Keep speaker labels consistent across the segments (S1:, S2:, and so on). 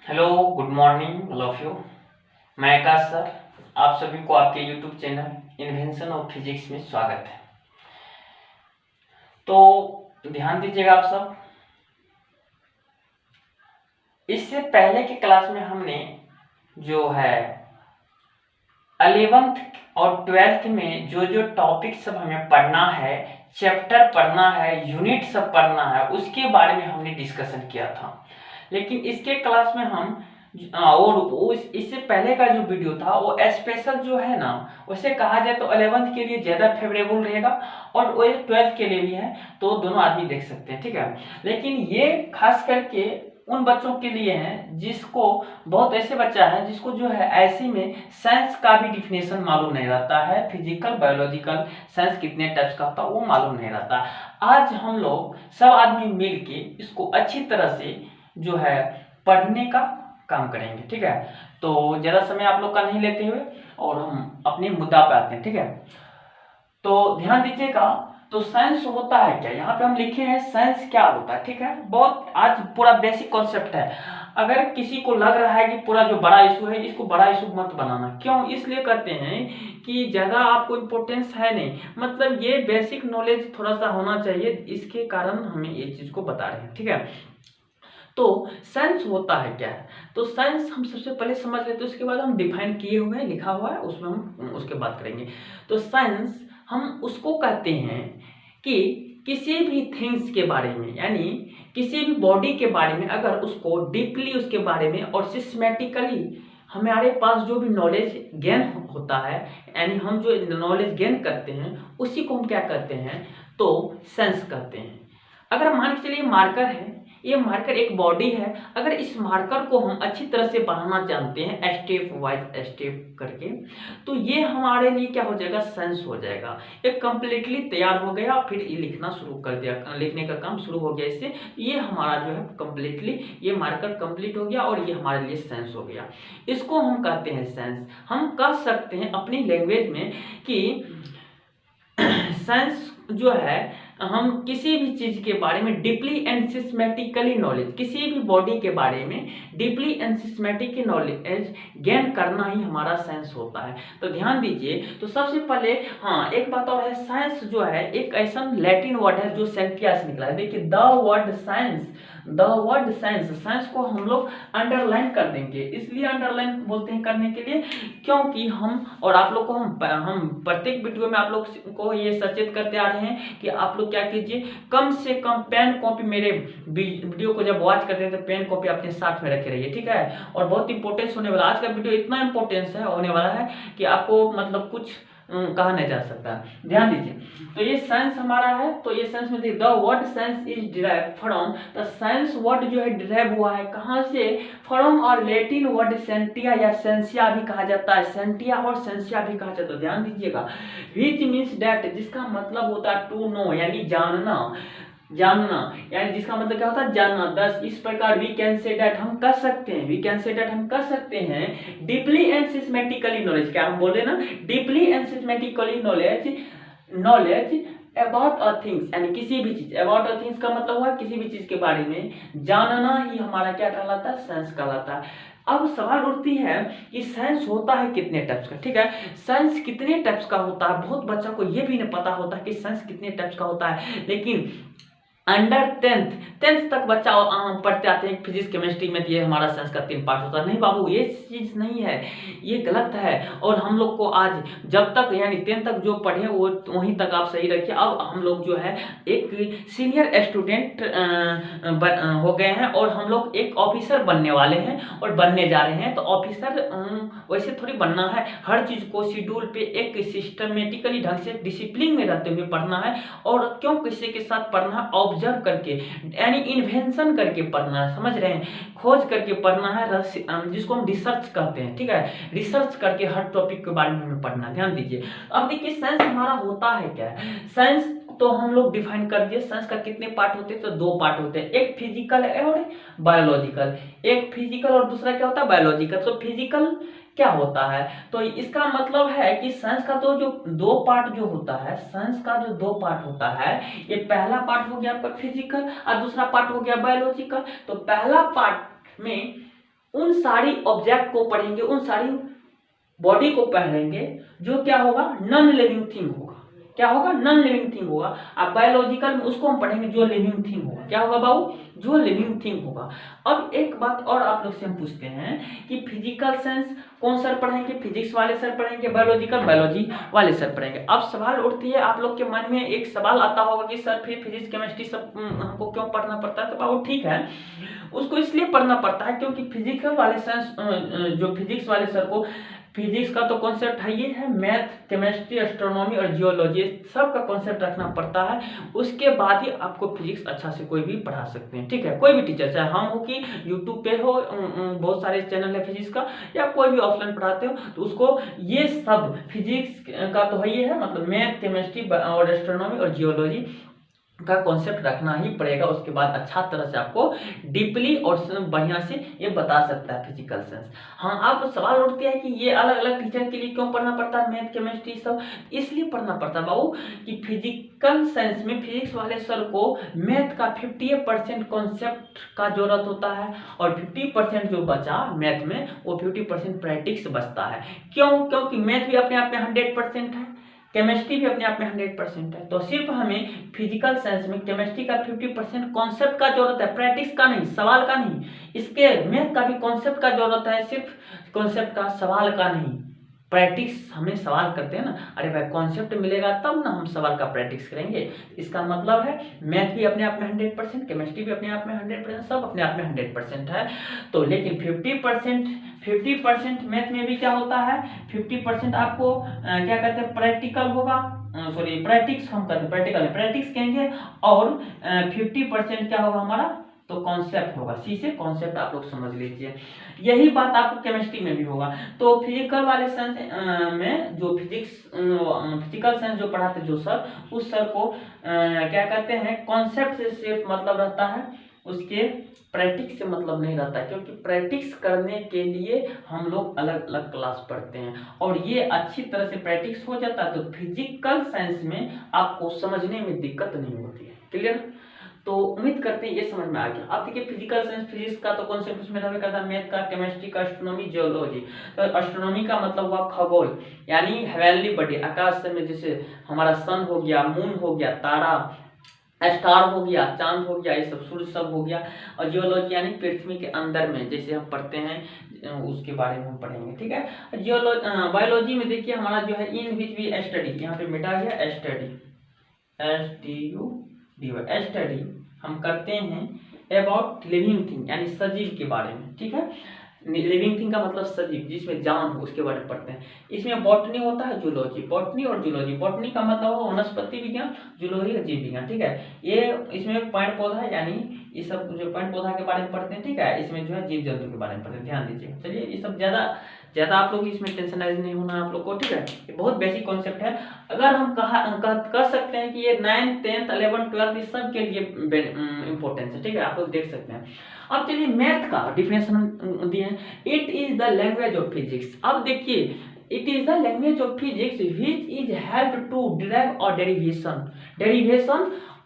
S1: Hello, good morning all of you. मैं आकाश sir, आप सभी को आपके YouTube channel invention of physics में स्वागत है। तो ध्यान दीजिएगा आप सब। इससे पहले की क्लास में हमने जो है 11th और 12th में जो जो टॉपिक सब हमें पढ़ना है, चैप्टर पढ़ना है, यूनिट सब पढ़ना है, उसके बारे में हमने डिस्कशन किया था। लेकिन इसके क्लास में हम और वो इससे पहले का जो वीडियो था वो स्पेशल जो है ना, वैसे कहा जाए तो 11th के लिए ज़्यादा फेवरेबल रहेगा और वो 12th के लिए भी है, तो दोनों आदमी देख सकते हैं, ठीक है। लेकिन ये खास करके उन बच्चों के लिए हैं जिसको, बहुत ऐसे बच्चा है जिसको जो है ऐसे में साइंस का भी डिफिनेशन मालूम नहीं रहता है, फिजिकल बायोलॉजिकल साइंस कितने टाइप्स का होता है वो मालूम नहीं रहता। आज हम लोग सब आदमी मिल के इसको अच्छी तरह से जो है पढ़ने का काम करेंगे, ठीक है। तो ज़्यादा समय आप लोग का नहीं लेते हुए और हम अपने मुद्दा पे आते हैं, ठीक है। तो ध्यान दीजिएगा। तो साइंस होता है क्या, यहाँ पे हम लिखे हैं साइंस क्या होता है, ठीक है। बहुत आज पूरा बेसिक कॉन्सेप्ट है। अगर किसी को लग रहा है कि पूरा जो बड़ा इशू है इसको बड़ा इशू मत बनाना, क्यों, इसलिए कहते हैं कि ज़्यादा आपको इम्पोर्टेंस है नहीं, मतलब ये बेसिक नॉलेज थोड़ा सा होना चाहिए, इसके कारण हमें ये चीज़ को बता रहे हैं, ठीक है। तो साइंस होता है क्या है, तो साइंस हम सबसे पहले समझ लेते हैं, उसके बाद हम डिफाइन किए हुए हैं, लिखा हुआ है, उसमें हम उसके बात करेंगे। तो साइंस हम उसको कहते हैं कि किसी भी थिंग्स के बारे में, यानी किसी भी बॉडी के बारे में अगर उसको डीपली उसके बारे में और सिस्टमेटिकली हमारे पास जो भी नॉलेज गेन होता है, यानी हम जो नॉलेज गेन करते हैं उसी को हम क्या कहते हैं, तो साइंस कहते हैं। अगर मान के चलिए मार्कर है, ये मार्कर एक बॉडी है, अगर इस मार्कर को हम अच्छी तरह से बनाना जानते हैं स्टेप वाइज स्टेप करके, तो ये हमारे लिए क्या हो जाएगा, साइंस हो जाएगा। ये कंप्लीटली तैयार हो गया, फिर ये लिखना शुरू कर दिया, लिखने का काम शुरू हो गया इससे, ये हमारा जो है कंप्लीटली ये मार्कर कंप्लीट हो गया और ये हमारे लिए साइंस हो गया। इसको हम कहते हैं साइंस। हम कह सकते हैं अपनी लैंग्वेज में कि साइंस जो है, हम किसी भी चीज के बारे में डीपली एंड सिस्टमेटिकली नॉलेज, किसी भी बॉडी के बारे में deeply and systematic knowledge gain करना ही हमारा साइंस होता है। तो ध्यान दीजिए। तो सबसे पहले हाँ एक बात और है, साइंस जो है एक ऐसा लैटिन वर्ड है जो सेंटिया से निकला है। देखिए the word science, the word science, science को हम लोग अंडरलाइन कर देंगे, इसलिए अंडरलाइन बोलते हैं करने के लिए, क्योंकि हम और आप लोग को हम प्रत्येक वीडियो में आप लोग को ये सचेत करते आ रहे हैं कि आप लोग क्या कीजिए, कम से कम पेन कॉपी, मेरे वीडियो को जब वॉच करते हैं तो पेन कॉपी अपने साथ में रखे रहिए, ठीक है। और बहुत इंपॉर्टेंस होने वाला आज का वीडियो, इतना इंपॉर्टेंस है होने वाला है कि आपको मतलब कुछ कहा नहीं जा सकता। ध्यान दीजिए। तो ये साइंस हमारा है, तो ये साइंस में the word science is derive from, the science word जो है डिराइव हुआ है कहाँ से, फ्रॉम और लैटिन वर्ड सेंटिया या सेंसिया भी कहा जाता है, सेंटिया और सेंसिया भी कहा जाता है। ध्यान दीजिएगा। विच मीन्स दैट, जिसका मतलब होता है टू नो, यानी जानना, जानना, यानी जिसका मतलब क्या होता है, जानना। दस इस प्रकार वी कैन से दैट, हम कर सकते हैं, वी कैन से दैट, हम कर सकते हैं डीपली एंड सिस्टमेटिकली नॉलेज, क्या हम बोल रहे हैं ना, deeply and systematically knowledge, knowledge about a things, यानी किसी भी चीज, अबाउट अ थिंग्स का मतलब हुआ किसी भी चीज के बारे में जानना ही हमारा क्या कहलाता है, साइंस कहलाता है। अब सवाल उठती है कि साइंस होता है कितने टाइप्स का, ठीक है। साइंस कितने टाइप्स का होता है, बहुत बच्चा को ये भी नहीं पता होता कि साइंस कितने टाइप्स का होता है। लेकिन अंडर टेंथ तक बच्चा पढ़ते आते हैं फिजिक्स केमिस्ट्री में, ये हमारा साइंस का 3 पार्ट होता है। नहीं बाबू, ये चीज़ नहीं है, ये गलत है। और हम लोग को आज जब तक यानी 10th तक जो पढ़े वो वहीं तक आप सही रखिए। अब हम लोग जो है एक सीनियर स्टूडेंट हो गए हैं और हम लोग एक ऑफिसर बनने वाले हैं और बनने जा रहे हैं। तो ऑफिसर वैसे थोड़ी बनना है, हर चीज़ को शेड्यूल पे एक सिस्टमेटिकली ढंग से डिसिप्लिन में रहते हुए पढ़ना है। और क्यों, किसी के साथ पढ़ना है, ऑब्जर्व करके, यानी इन्वेंशन करके पढ़ना है, समझ रहे हैं, खोज करके पढ़ना है, जिसको हम रिसर्च कहते हैं, ठीक है। रिसर्च करके हर टॉपिक के बारे में हमें पढ़ना है। ध्यान दीजिए। अब देखिए साइंस हमारा होता है क्या है, साइंस तो हम लोग डिफाइन कर दिए। साइंस का कितने पार्ट होते हैं, तो 2 पार्ट होते हैं, एक फिजिकल और बायोलॉजिकल। एक फिजिकल और दूसरा क्या होता है, बायोलॉजिकल। तो फिजिकल क्या होता है, तो इसका मतलब है कि साइंस का तो जो 2 पार्ट जो होता है, साइंस का जो 2 पार्ट होता है, ये पहला पार्ट हो गया आपका फिजिकल और दूसरा पार्ट हो गया बायोलॉजिकल। तो पहला पार्ट में उन सारी ऑब्जेक्ट को पढ़ेंगे, उन सारी बॉडी को पढ़ेंगे जो क्या होगा, नॉन लिविंग थिंग होगा। क्या होगा, नॉन लिविंग थिंग होगा। अब बायोलॉजिकल में उसको हम पढ़ेंगे जो लिविंग थिंग होगा। क्या होगा बाबू, जो लिविंग थिंग होगा। अब एक बात और आप लोग से हम पूछते हैं कि फिजिकल साइंस कौन सर पढ़ेंगे, फिजिक्स वाले सर पढ़ेंगे, बायोलॉजिकल बायोलॉजी वाले सर पढ़ेंगे। अब सवाल उठती है आप लोग के मन में, एक सवाल आता होगा कि सर फिर फिजिक्स केमिस्ट्री सब हमको क्यों पढ़ना पड़ता है। तो बाबू ठीक है, उसको इसलिए पढ़ना पड़ता है क्योंकि फिजिकल वाले साइंस जो फिजिक्स वाले सर को, फिजिक्स का तो कॉन्सेप्ट है ये है, मैथ, केमिस्ट्री, एस्ट्रोनॉमी और जियोलॉजी सब का कॉन्सेप्ट रखना पड़ता है। उसके बाद ही आपको फिजिक्स अच्छा से कोई भी पढ़ा सकते हैं। ठीक है, कोई भी टीचर, चाहे हम हो कि यूट्यूब पे हो, बहुत सारे चैनल है फिजिक्स का, या कोई भी ऑफलाइन पढ़ाते हो, तो उसको ये सब फिजिक्स का तो है ये है, मतलब मैथ, केमिस्ट्री और एस्ट्रोनॉमी और जियोलॉजी का कॉन्सेप्ट रखना ही पड़ेगा। उसके बाद अच्छा तरह से आपको डीपली और बढ़िया से ये बता सकता है फिजिकल साइंस। हाँ, आप सवाल उठते हैं कि ये अलग अलग टीचर के लिए क्यों पढ़ना पड़ता है, मैथ, केमिस्ट्री सब इसलिए पढ़ना पड़ता है बाबू कि फिजिकल साइंस में फिजिक्स वाले सर को मैथ का 50% कॉन्सेप्ट का जरूरत होता है, और 50% जो बचा मैथ में, वो 50% प्रैक्टिस बचता है। क्यों, क्योंकि मैथ भी अपने आप में 100% है, केमिस्ट्री भी अपने आप में 100% है। तो सिर्फ हमें फिजिकल साइंस में केमिस्ट्री का 50% कॉन्सेप्ट का जरूरत है, प्रैक्टिस का नहीं, सवाल का नहीं। इसके मैथ का भी कॉन्सेप्ट का जरूरत है, सिर्फ कॉन्सेप्ट का, सवाल का नहीं। प्रैक्टिस हमें सवाल करते हैं ना, अरे भाई कॉन्सेप्ट मिलेगा तब ना हम सवाल का प्रैक्टिस करेंगे। इसका मतलब है मैथ भी अपने आप में 100%, केमिस्ट्री भी अपने आप में 100%, सब अपने आप में 100% है। तो लेकिन 50% मैथ में भी क्या होता है, 50% आपको क्या कहते हैं, प्रैक्टिकल होगा, सॉरी प्रैक्टिस हम कहते हैं, प्रैक्टिकल प्रैक्टिस कहेंगे, और 50% क्या होगा हमारा, तो कॉन्सेप्ट होगा। सी से कॉन्सेप्ट आप लोग समझ लीजिए। यही बात आपको केमिस्ट्री में भी होगा। तो फिजिकल वाले साइंस में जो फिजिकल साइंस जो पढ़ाते जो सर, उस सर को क्या कहते हैं, कॉन्सेप्ट से सिर्फ मतलब रहता है, उसके प्रैक्टिस से मतलब नहीं रहता है। क्योंकि प्रैक्टिस करने के लिए हम लोग अलग अलग क्लास पढ़ते हैं, और ये अच्छी तरह से प्रैक्टिस हो जाता है तो फिजिकल साइंस में आपको समझने में दिक्कत नहीं होती है। क्लियर? तो उम्मीद करते हैं ये समझ में आ गया। अब देखिए फिजिकल साइंस, फिजिक्स का तो कॉन्सेप्ट उसमें रहा करता है, मैथ का, केमिस्ट्री का, एस्ट्रोनॉमी, जियोलॉजी। तो एस्ट्रोनॉमी का मतलब हुआ खगोल, यानी हेवनली बॉडी, आकाश में जैसे हमारा सन हो गया, मून हो गया, तारा, स्टार हो गया, चांद हो गया, ये सब, सूर्य सब हो गया। और जियोलॉजी यानी पृथ्वी के अंदर में जैसे हम पढ़ते हैं, उसके बारे में हम पढ़ेंगे। ठीक है, बायोलॉजी में देखिए हमारा जो है इन विच वी स्टडी, यहाँ पे मिटा गया स्टडी, स्टडी हम करते हैं अबाउट लिविंग थिंग, यानी सजीव के बारे में। ठीक है, लिविंग थिंग का मतलब सजीव, जिसमें जान हो, उसके बारे में पढ़ते हैं। इसमें बॉटनी होता है, जूलॉजी, बॉटनी और जूलॉजी। बॉटनी का मतलब हो वनस्पति विज्ञान, जूलॉजी जीव विज्ञान। ठीक है, ये इसमें पेड़ पौधा, यानी ये सब जो पेड़ पौधा के बारे में पढ़ते हैं। ठीक है, इसमें जो है जीव जंतु के बारे में पढ़ते हैं, ध्यान दीजिए। चलिए, ये सब ज्यादा आप लोग इसमें टेंशनाइज नहीं होना आप लोग को। ठीक है, ये बहुत बेसिक कॉन्सेप्ट है। अगर हम कह सकते हैं कि ये 9th 10th 11th 12th इस सब के लिए इंपॉर्टेंस है। ठीक है, आप लोग देख सकते हैं। अब चलिए मैथ का डिफिनेशन दिए हैं, it is the language of physics. अब देखिए, it is the language of physics which is help to derive और derivation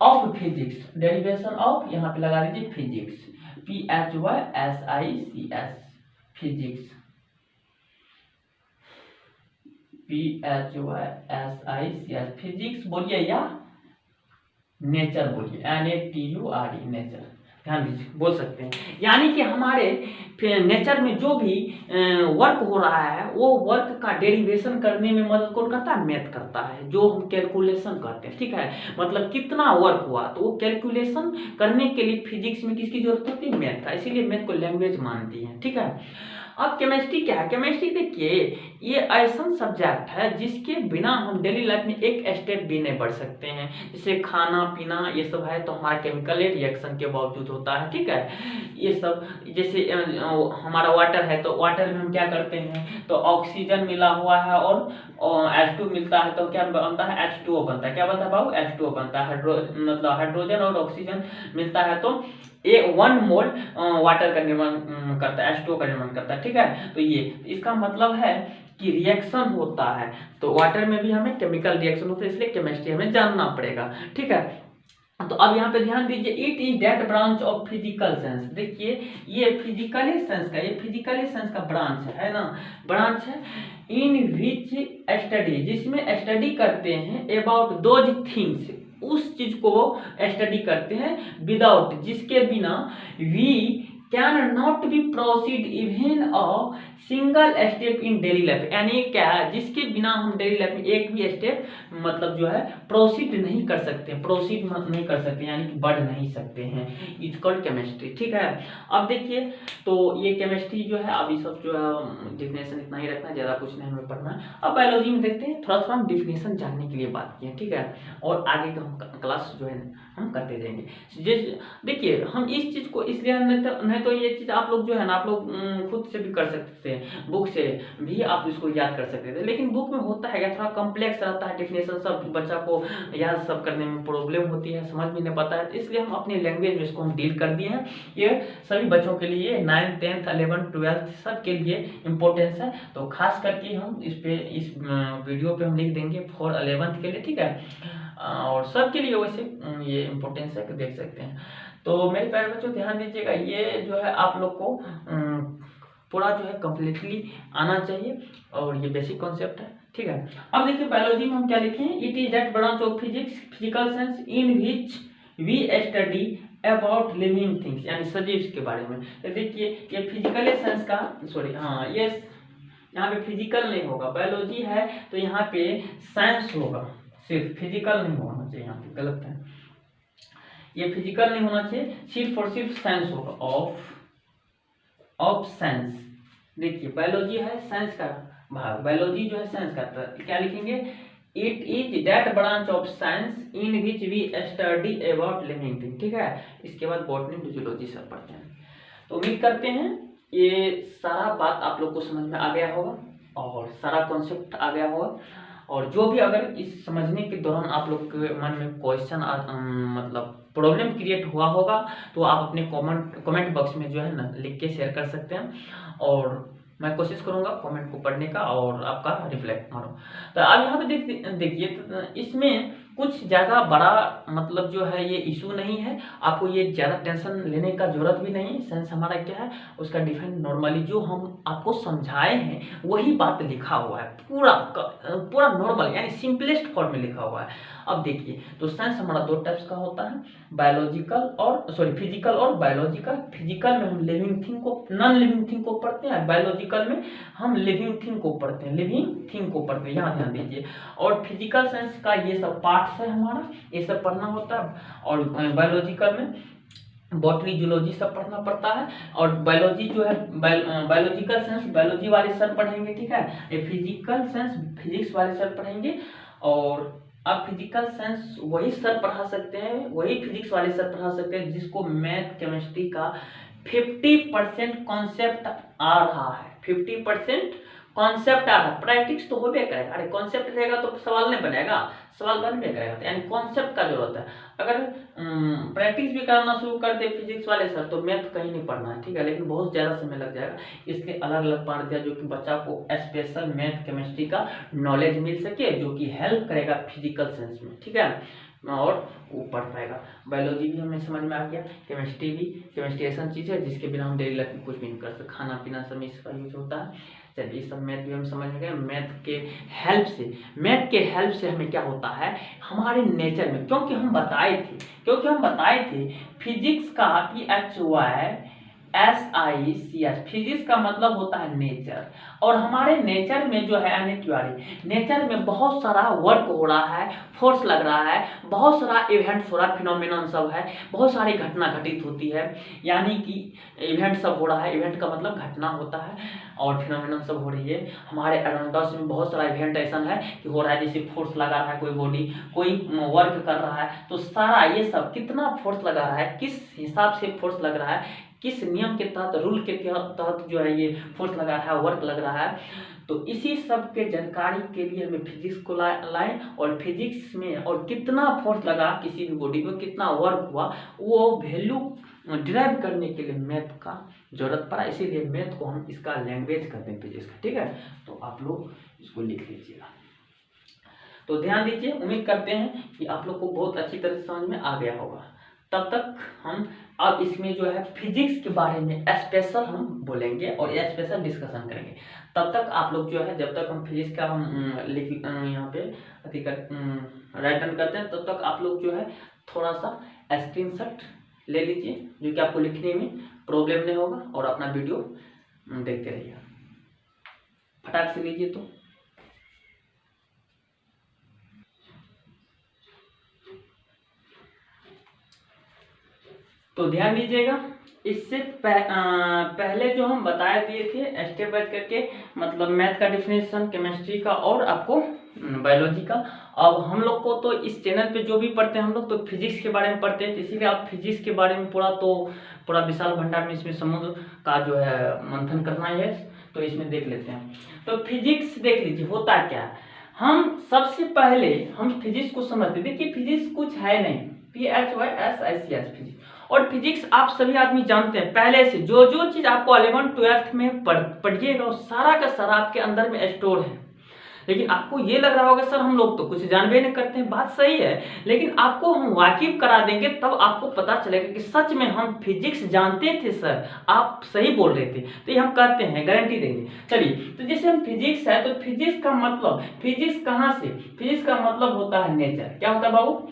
S1: of physics, derivation of, यहाँ पे लगा दीजिए physics, PHYSICS, physics, PHYSICS, physics बोलिए या नेचर बोलिए, NATURE, नेचर, ध्यान दीजिए, बोल सकते हैं। यानी कि हमारे नेचर में जो भी वर्क हो रहा है, वो वर्क का डेरिवेशन करने में मदद कौन करता है, मैथ करता है, जो हम कैलकुलेशन कहते हैं। ठीक है, मतलब कितना वर्क हुआ, तो वो कैलकुलेशन करने के लिए फिजिक्स में किसकी जरूरत होती है, मैथ का, इसीलिए मैथ को लैंग्वेज मानती है। ठीक है, अब केमिस्ट्री क्या है, केमिस्ट्री देखिए ये ऐसा सब्जेक्ट है जिसके बिना हम डेली लाइफ में एक स्टेप भी नहीं बढ़ सकते हैं। जैसे खाना पीना ये सब है तो हमारा केमिकल रिएक्शन के बावजूद होता है। ठीक है, ये सब जैसे हमारा वाटर है तो वाटर में हम क्या करते हैं, तो ऑक्सीजन मिला हुआ है और H2 मिलता है तो क्या बनता है, H2O बनता है। क्या बनता है बाबू, H2O बनता है। मतलब हाइड्रोजन और ऑक्सीजन मिलता है तो 1 मोल वाटर का निर्माण करता है, H2O का निर्माण करता है। ठीक है, तो ये इसका मतलब है कि रिएक्शन होता है, तो वाटर में भी हमें केमिकल रिएक्शन होता है, इसलिए केमिस्ट्री हमें जानना पड़ेगा। ठीक है, तो अब यहाँ पे ध्यान दीजिए, it is that branch of physical science. देखिए ये फिजिकली साइंस का, ये फिजिकली साइंस का ब्रांच है ना, ब्रांच है इन विच स्टडी, जिसमें स्टडी करते हैं अबाउट दोज थिंग्स, उस चीज को स्टडी करते हैं, विदाउट, जिसके बिना we can not be proceed even a single step in daily life, यानी क्या, जिसके बिना हम डेली लाइफ में एक भी स्टेप मतलब जो है प्रोसीड नहीं कर सकते, प्रोसीड नहीं कर सकते, यानी कि बढ़ नहीं सकते हैं। इट्स कॉल्ड केमिस्ट्री, ठीक है। अब देखिए, तो ये केमिस्ट्री जो है, अभी सब जो है डिफिनेशन इतना ही रखना है, ज़्यादा कुछ नहीं हमें पढ़ना है। अब बायोलॉजी में देखते हैं, थोड़ा थोड़ा हम डिफिनेशन जानने के लिए बात किए, ठीक है, और आगे का हम क्लास जो है हम करते जाएंगे। देखिए हम इस चीज़ को इसलिए नहीं तो ये चीज़ आप लोग जो है ना, आप लोग खुद से भी कर सकते हैं, बुक से भी आप इसको याद कर सकते थे, लेकिन बुक में होता है थोड़ा कॉम्प्लेक्स रहता है, डेफिनेशन सब बच्चा को याद सब करने में प्रॉब्लम होती है, समझ में नहीं पाता है, इसलिए हम अपनी लैंग्वेज में इसको हम डील कर दिए हैं। ये सभी बच्चों के लिए 9th 10th 11th 12th सब के लिए इम्पोर्टेंस है, तो खास करके हम इस वीडियो पे हम लिख देंगे फॉर 11th के लिए, ठीक है, और सब के लिए वैसे ये इम्पोर्टेंस है कि देख सकते हैं। तो मेरे प्यारे बच्चों ध्यान दीजिएगा, ये जो है आप लोग को पूरा जो है कम्प्लीटली आना चाहिए, और ये बेसिक कॉन्सेप्ट है, ठीक है। अब देखिए बायोलॉजी में हम क्या लिखे हैं, it is that branch of physics physical science in which we study about living things, यानी सजीव के बारे में। तो देखिए ये फिजिकल साइंस का, सॉरी हाँ ये यहाँ पे फिजिकल नहीं होगा, बायोलॉजी है तो यहाँ पे साइंस होगा, सिर्फ फिजिकल नहीं होना चाहिए, यहाँ पे गलत है, ये फिजिकल नहीं होना चाहिए, सिर्फ और सिर्फ साइंस होगा, ऑफ साइंस। देखिए बायोलॉजी है साइंस का भाग, बायोलॉजी जो है साइंस का, तो क्या लिखेंगे, it is that branch of science in which we study about living thing, ठीक है। इसके बाद बॉटनी जूलॉजी सब पढ़ते हैं। तो उम्मीद करते हैं ये सारा बात आप लोग को समझ में आ गया होगा और सारा कॉन्सेप्ट आ गया होगा, और जो भी अगर इस समझने के दौरान आप लोग के मन में क्वेश्चन मतलब प्रॉब्लम क्रिएट हुआ होगा, तो आप अपने कमेंट बॉक्स में जो है ना लिख के शेयर कर सकते हैं, और मैं कोशिश करूंगा कमेंट को पढ़ने का और आपका रिफ्लेक्ट मारो। तो अब यहाँ पे देखिए तो इसमें कुछ ज़्यादा बड़ा मतलब जो है ये इशू नहीं है, आपको ये ज़्यादा टेंशन लेने का जरूरत भी नहीं। सेंस हमारा क्या है, उसका डिफाइन नॉर्मली जो हम आपको समझाए हैं वही बात लिखा हुआ है, पूरा नॉर्मल यानी सिंपलेस्ट फॉर्म में लिखा हुआ है। अब देखिए तो साइंस हमारा दो टाइप्स का होता है, बायोलॉजिकल और फिजिकल और बायोलॉजिकल। फिजिकल में हम लिविंग थिंग को, नॉन लिविंग थिंग को पढ़ते हैं, बायोलॉजिकल में हम लिविंग थिंग को पढ़ते हैं, यहाँ ध्यान दीजिए। और फिजिकल साइंस का ये सब पार्ट्स है हमारा, ये सब पढ़ना होता है, और बायोलॉजिकल में बॉटनी जूलॉजी सब पढ़ना पड़ता है, और बायोलॉजी जो है बायोलॉजिकल साइंस बायोलॉजी वाले सर पढ़ेंगे, ठीक है। ये फिजिकल साइंस फिजिक्स वाले सर पढ़ेंगे, और आप फिजिकल साइंस वही सर पढ़ा सकते हैं, वही फिजिक्स वाले सर पढ़ा सकते हैं जिसको मैथ केमिस्ट्री का 50% कॉन्सेप्ट आ रहा है, 50% कॉन्सेप्ट आ रहा है, प्रैक्टिस तो हो भी करेगा, अरे कॉन्सेप्ट रहेगा तो सवाल नहीं बनेगा, सवाल बन भी करेगा, यानी कॉन्सेप्ट का जरूरत है। अगर प्रैक्टिस भी करना शुरू कर दे फिजिक्स वाले सर तो मैथ कहीं नहीं पढ़ना है, ठीक है, लेकिन बहुत ज़्यादा समय लग जाएगा, इसलिए अलग अलग पढ़ दिया जो कि बच्चा को स्पेशल मैथ केमिस्ट्री का नॉलेज मिल सके, जो कि हेल्प करेगा फिजिकल साइंस में, ठीक है, और वो पढ़ पाएगा। बायोलॉजी भी हमें समझ में आ गया, केमिस्ट्री भी, केमिस्ट्री ऐसा चीज़ है जिसके बिना हम डेली लाइफ में कुछ भी नहीं कर सकते, खाना पीना सब इसका यूज होता है। चलिए सब मैथ भी हम समझ में गए। मैथ के हेल्प से हमें क्या होता है, हमारे नेचर में, क्योंकि हम बताए थे फिजिक्स का PHYSICS, फिजिक्स का मतलब होता है नेचर, और हमारे नेचर में जो है नेचर में बहुत सारा वर्क हो रहा है, फोर्स लग रहा है, बहुत सारा इवेंट्स हो रहा है, फिनोमिनन सब है, बहुत सारी घटना घटित होती है, यानी कि इवेंट सब हो रहा है, इवेंट का मतलब घटना होता है, और फिनोमिनन सब हो रही है हमारे अराउंड अस में, बहुत सारा इवेंट ऐसा है कि हो रहा है, जैसे फोर्स लगा रहा है कोई बॉडी, कोई वर्क कर रहा है, तो सारा ये सब कितना फोर्स लगा रहा है, किस हिसाब से फोर्स लग रहा है, किस नियम के तहत, रूल के तहत जो है ये फोर्स लगा रहा है, वर्क लग रहा है, तो इसी सब के जानकारी के लिए हमें फिजिक्स को लाएं, और फिजिक्स में और कितना फोर्स लगा किसी भी बॉडी में, कितना वर्क हुआ, वो वैल्यू डिराइव करने के लिए मैथ का जरूरत पड़ा, इसीलिए मैथ को हम इसका लैंग्वेज करते हैं फिजिक्स का, ठीक है। तो आप लोग इसको लिख लीजिएगा। तो ध्यान दीजिए, उम्मीद करते हैं कि आप लोग को बहुत अच्छी तरह से समझ में आ गया होगा। तब तक हम अब इसमें जो है फिजिक्स के बारे में स्पेशल हम बोलेंगे और स्पेशल डिस्कशन करेंगे। तब तक आप लोग जो है, जब तक हम फिजिक्स का हम लिख यहाँ पे राइट डाउन करते हैं, तब तक आप लोग जो है थोड़ा सा स्क्रीनशॉट ले लीजिए, जो कि आपको लिखने में प्रॉब्लम नहीं होगा, और अपना वीडियो देखते रहिए। फटाक से लीजिए। तो ध्यान दीजिएगा, इससे पहले जो हम बताए दिए थे स्टेप बाय करके, मतलब मैथ का डिफिनेशन, केमिस्ट्री का और आपको बायोलॉजी का। अब हम लोग को तो इस चैनल पे जो भी पढ़ते हैं हम लोग तो फिजिक्स के बारे में पढ़ते हैं, इसीलिए आप फिजिक्स के बारे में पूरा विशाल भंडार में इसमें समुद्र का जो है मंथन करना है। तो इसमें देख लेते हैं। तो फिजिक्स देख लीजिए होता क्या है। हम सबसे पहले हम फिजिक्स को समझते, देखिए फिजिक्स कुछ है नहीं, PHYSICS फिजिक्स। और फिजिक्स आप सभी आदमी जानते हैं पहले से, जो चीज आपको 11th 12th में पढ़िएगा वो सारा का सारा आपके अंदर में स्टोर है। लेकिन आपको ये लग रहा होगा सर हम लोग तो कुछ जानबे नहीं करते हैं, बात सही है, लेकिन आपको हम वाकिफ करा देंगे तब आपको पता चलेगा कि सच में हम फिजिक्स जानते थे सर, आप सही बोल रहे थे। तो ये हम कहते हैं, गारंटी देंगे। चलिए, तो जैसे हम फिजिक्स है, तो फिजिक्स का मतलब, फिजिक्स कहाँ से, फिजिक्स का मतलब होता है नेचर। क्या होता है बाबू?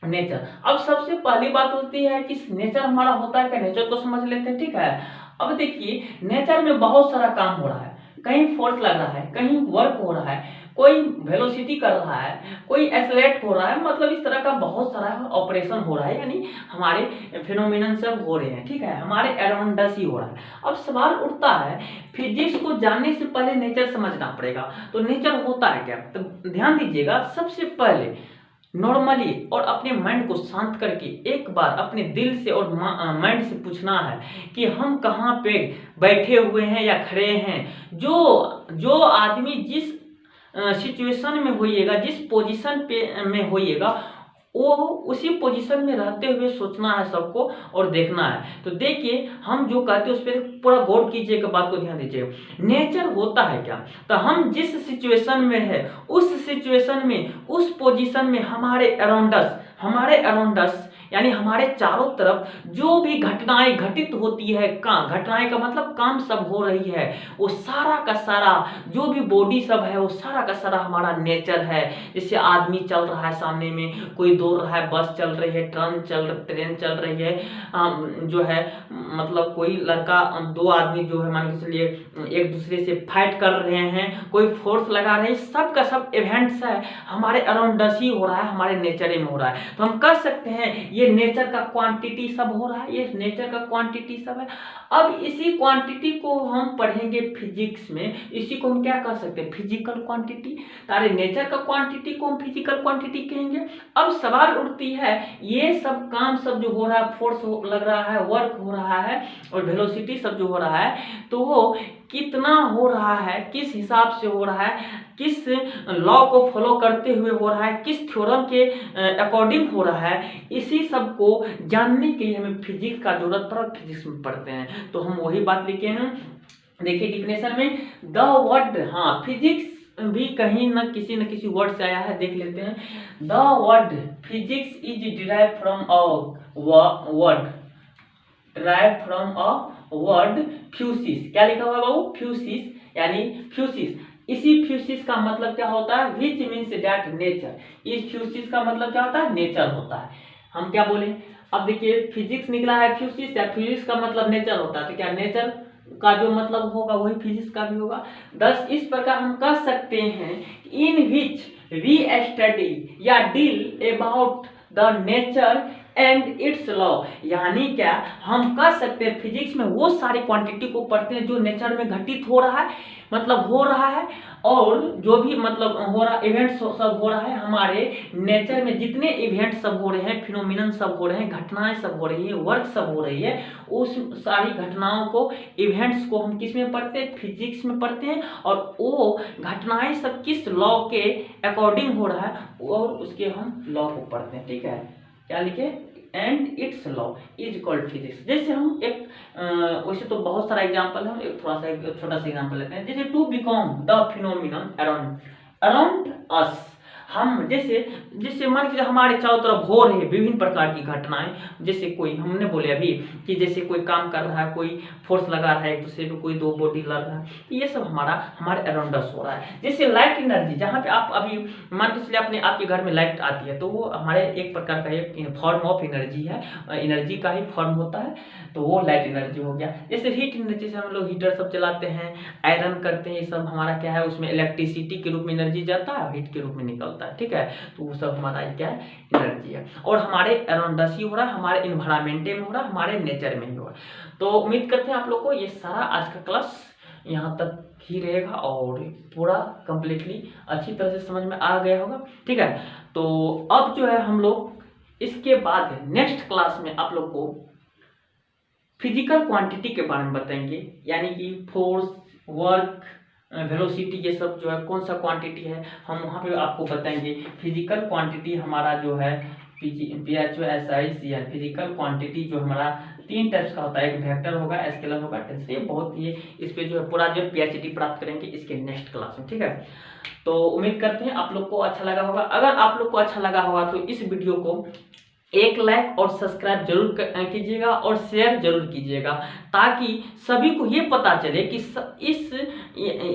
S1: नेचर। अब सबसे पहली बात होती है कि नेचर हमारा होता है क्या, नेचर को समझ लेते हैं, ठीक है। अब देखिए नेचर में बहुत सारा काम हो रहा है, कहीं फोर्स लग रहा है, कहीं वर्क हो रहा है, कोई वेलोसिटी कर रहा है, कोई एक्सेलरेट हो रहा है, मतलब इस तरह का बहुत सारा ऑपरेशन हो रहा है, यानी हमारे फिनोमिनन सब हो रहे हैं, ठीक है, हमारे अराउंड ही हो रहा है। अब सवाल उठता है, फिजिक्स को जानने से पहले नेचर समझना पड़ेगा। तो नेचर होता है क्या? तो ध्यान दीजिएगा, सबसे पहले नॉर्मली और अपने माइंड को शांत करके एक बार अपने दिल से और माइंड से पूछना है कि हम कहाँ पे बैठे हुए हैं या खड़े हैं। जो आदमी जिस सिचुएशन में होइएगा, जिस पोजीशन पे में होइएगा, वो उसी पोजीशन में रहते हुए सोचना है सबको और देखना है। तो देखिए हम जो कहते हैं उस पर पूरा गौर कीजिएगा, बात को ध्यान दीजिएगा। नेचर होता है क्या? तो हम जिस सिचुएशन में है, उस सिचुएशन में, उस पोजीशन में हमारे अराउंडस यानी हमारे चारों तरफ जो भी घटनाएं घटित होती है, घटनाएं का मतलब काम सब हो रही है, वो सारा का सारा जो भी बॉडी सब है वो सारा का सारा हमारा नेचर है। जैसे आदमी चल रहा है सामने में, कोई दौड़ रहा है, बस चल रही है, ट्रेन चल रही है, जो है मतलब कोई लड़का, दो आदमी जो है मान के चलिए एक दूसरे से फाइट कर रहे हैं, कोई फोर्स लगा रहे हैं, सब का सब इवेंट्स है हमारे अराउंड ही हो रहा है, हमारे नेचर में हो रहा है। तो हम कह सकते हैं ये नेचर का क्वांटिटी सब हो रहा है, ये नेचर का क्वांटिटी सब है। अब इसी क्वांटिटी को हम पढ़ेंगे फिजिक्स में, इसी को हम क्या कह सकते हैं, फिजिकल क्वांटिटी। तारे नेचर का क्वांटिटी को हम फिजिकल क्वांटिटी कहेंगे। अब सवाल उठती है, ये सब काम सब जो हो रहा है, फोर्स लग रहा है, वर्क हो रहा है और वेलोसिटी सब जो हो रहा है, तो वो कितना हो रहा है, किस हिसाब से हो रहा है, किस लॉ को फॉलो करते हुए हो रहा है, किस थ्योरम के अकॉर्डिंग हो रहा है, इसी सब को जानने के लिए हमें फिजिक्स का जरूरत पड़ा, फिजिक्स में पढ़ते हैं। तो हम वही बात लिखे हैं, देखिए डिफिनेशन में द वर्ड, हाँ फिजिक्स भी कहीं न किसी वर्ड से आया है, देख लेते हैं। The word physics is derive from a word physis. क्या लिखा हुआ है बाबू? फ्यूसिस, यानी फ्यूसिस। इसी फ्यूसिस का मतलब क्या होता है? Which means that nature. इस फ्यूसिस का मतलब क्या होता है? नेचर होता है। हम क्या बोले? अब देखिए फिजिक्स निकला है फ्यूसिस, या फिजिक्स का मतलब नेचर होता है, तो क्या नेचर का जो मतलब होगा वही फिजिक्स का भी होगा। थस इस प्रकार हम कह सकते हैं, इन विच वी स्टडी या deal about the nature and it's law. यानी क्या हम कह सकते हैं फिजिक्स में वो सारी क्वांटिटी को पढ़ते हैं जो नेचर में घटित हो रहा है, मतलब हो रहा है, और जो भी मतलब हो रहा इवेंट्स सब हो रहा है, हमारे नेचर में जितने इवेंट सब हो रहे हैं, फिनोमिनन सब हो रहे हैं, घटनाएं सब हो रही है, वर्क सब हो रही है, उस सारी घटनाओं को, इवेंट्स को हम किस में पढ़ते हैं? फिजिक्स में पढ़ते हैं। और वो घटनाएं सब किस लॉ के अकॉर्डिंग हो रहा है और उसके हम लॉ को पढ़ते हैं, ठीक है। क्या लिखे? And it's law is called physics. जैसे हम एक वैसे तो बहुत सारा एग्जांपल है, एक थोड़ा सा एक छोटा सा एग्जांपल लेते हैं। जैसे to become the phenomenon around us, हम जैसे जैसे मान लीजिए हमारे चारों तरफ हो रही विभिन्न प्रकार की घटनाएं, जैसे कोई हमने बोले अभी कि जैसे कोई काम कर रहा है, कोई फोर्स लगा रहा है एक दूसरे पे, कोई दो बॉडी लड़ रहा है, ये सब हमारे अराउंड अस हो रहा है। जैसे लाइट एनर्जी, जहाँ पे आप अभी मान के चलिए अपने आपके घर में लाइट आती है, तो वो हमारे एक प्रकार का एक फॉर्म ऑफ एनर्जी है, एनर्जी का ही फॉर्म होता है, तो वो लाइट एनर्जी हो गया। जैसे हीट एनर्जी से हम लोग हीटर सब चलाते हैं, आयरन करते हैं, ये सब हमारा क्या है, उसमें इलेक्ट्रिसिटी के रूप में एनर्जी जाता है, हीट के रूप में निकलता है, ठीक है, तो वो सब हमारा क्या है, एनर्जी है। और हमारे अराउंड अस ही हो रहा है, हमारे इन्वायरमेंट में हो रहा है, हमारे नेचर में ही हो रहा है। तो उम्मीद करते हैं आप लोग को ये सारा आज का क्लास यहाँ तक ही रहेगा और पूरा कंप्लीटली अच्छी तरह से समझ में आ गया होगा, ठीक है। तो अब जो है हम लोग इसके बाद नेक्स्ट क्लास में आप लोग को फिजिकल क्वांटिटी के बारे में बताएंगे, यानी कि फोर्स, वर्क, वेलोसिटी, ये सब जो है कौन सा क्वांटिटी है, हम वहाँ पे आपको बताएंगे। फिजिकल क्वांटिटी हमारा जो है PHOSICL, फिजिकल क्वांटिटी जो हमारा 3 टाइप्स का होता है, एक वेक्टर होगा, स्केलर होगा, टेंसर। ये बहुत ही इस पे जो है पूरा जो PhD प्राप्त करेंगे इसके नेक्स्ट क्लास में, ठीक है। तो उम्मीद करते हैं आप लोग को अच्छा लगा होगा। अगर आप लोग को अच्छा लगा होगा तो इस वीडियो को एक लाइक और सब्सक्राइब जरूर कीजिएगा और शेयर जरूर कीजिएगा, ताकि सभी को ये पता चले कि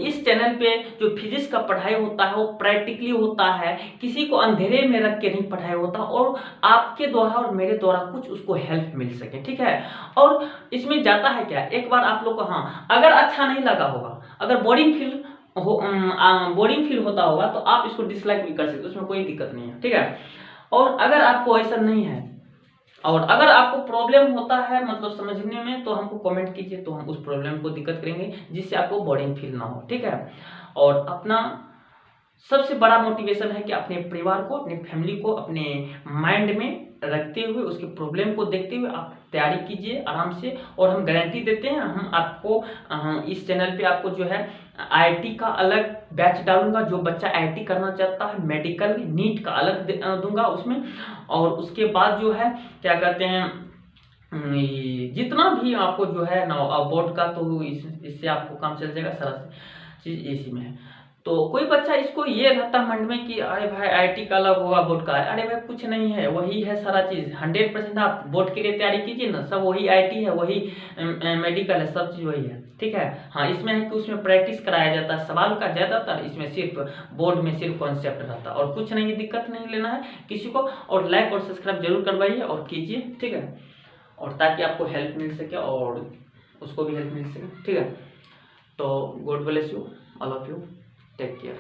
S1: इस चैनल पे जो फिजिक्स का पढ़ाई होता है वो प्रैक्टिकली होता है, किसी को अंधेरे में रख के नहीं पढ़ाई होता, और आपके द्वारा और मेरे द्वारा कुछ उसको हेल्प मिल सके, ठीक है। और इसमें जाता है क्या, एक बार आप लोग को, हाँ, अगर अच्छा नहीं लगा होगा, अगर बोरिंग फील होता होगा तो आप इसको डिसलाइक भी कर सकते, उसमें कोई दिक्कत नहीं है, ठीक है। और अगर आपको ऐसा नहीं है और अगर आपको प्रॉब्लम होता है मतलब समझने में, तो हमको कमेंट कीजिए, तो हम उस प्रॉब्लम को दिक्कत करेंगे जिससे आपको बोरिंग फील ना हो, ठीक है। और अपना सबसे बड़ा मोटिवेशन है कि अपने परिवार को, अपने फैमिली को अपने माइंड में रखते हुए, उसके प्रॉब्लम को देखते हुए आप तैयारी कीजिए आराम से। और हम गारंटी देते हैं, हम आपको इस चैनल पे आपको जो है IIT का अलग बैच डालूंगा, जो बच्चा IIT करना चाहता है, मेडिकल नीट का अलग दूंगा उसमें। और उसके बाद जो है क्या कहते हैं, जितना भी आपको जो है ना बोर्ड का, तो इससे आपको काम चल जाएगा, सारा चीज़ इसी में है। तो कोई बच्चा इसको ये रहता मन में कि अरे भाई IIT का अलग होगा, बोर्ड का, अरे भाई कुछ नहीं है, वही है सारा चीज़। 100% आप बोर्ड के लिए तैयारी कीजिए ना, सब वही IIT है, वही मेडिकल है, सब चीज़ वही है, ठीक है। हाँ, इसमें है कि उसमें प्रैक्टिस कराया जाता है सवाल का ज़्यादातर, इसमें सिर्फ बोर्ड में सिर्फ कॉन्सेप्ट रहता है, और कुछ नहीं, दिक्कत नहीं लेना है किसी को। और लाइक और सब्सक्राइब जरूर करवाइए और कीजिए, ठीक है, और ताकि आपको हेल्प मिल सके और उसको भी हेल्प मिल सके, ठीक है। तो God bless you all of you, take care.